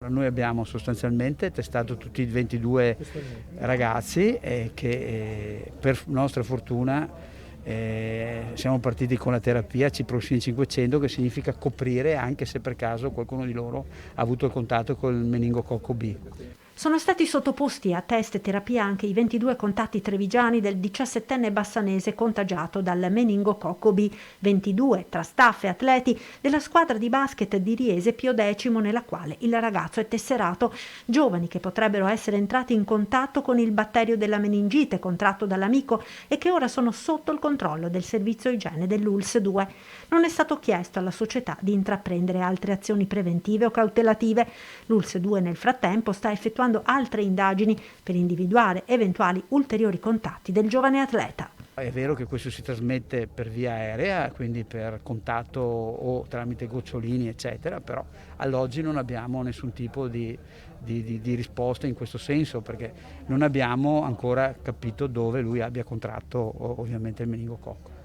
Noi abbiamo sostanzialmente testato tutti i 22 ragazzi che per nostra fortuna siamo partiti con la terapia Ciprofin 500, che significa coprire anche se per caso qualcuno di loro ha avuto il contatto col meningococco B. Sono stati sottoposti a test e terapia anche i 22 contatti trevigiani del 17enne bassanese contagiato dal meningococco B, 22 tra staff e atleti della squadra di basket di Riese Pio X, nella quale il ragazzo è tesserato, giovani che potrebbero essere entrati in contatto con il batterio della meningite contratto dall'amico e che ora sono sotto il controllo del servizio igiene dell'ULSS 2. Non è stato chiesto alla società di intraprendere altre azioni preventive o cautelative. L'ULSS 2 nel frattempo sta effettuando altre indagini per individuare eventuali ulteriori contatti del giovane atleta. È vero che questo si trasmette per via aerea, quindi per contatto o tramite gocciolini eccetera, però all'oggi non abbiamo nessun tipo di risposta in questo senso, perché non abbiamo ancora capito dove lui abbia contratto ovviamente il meningococco.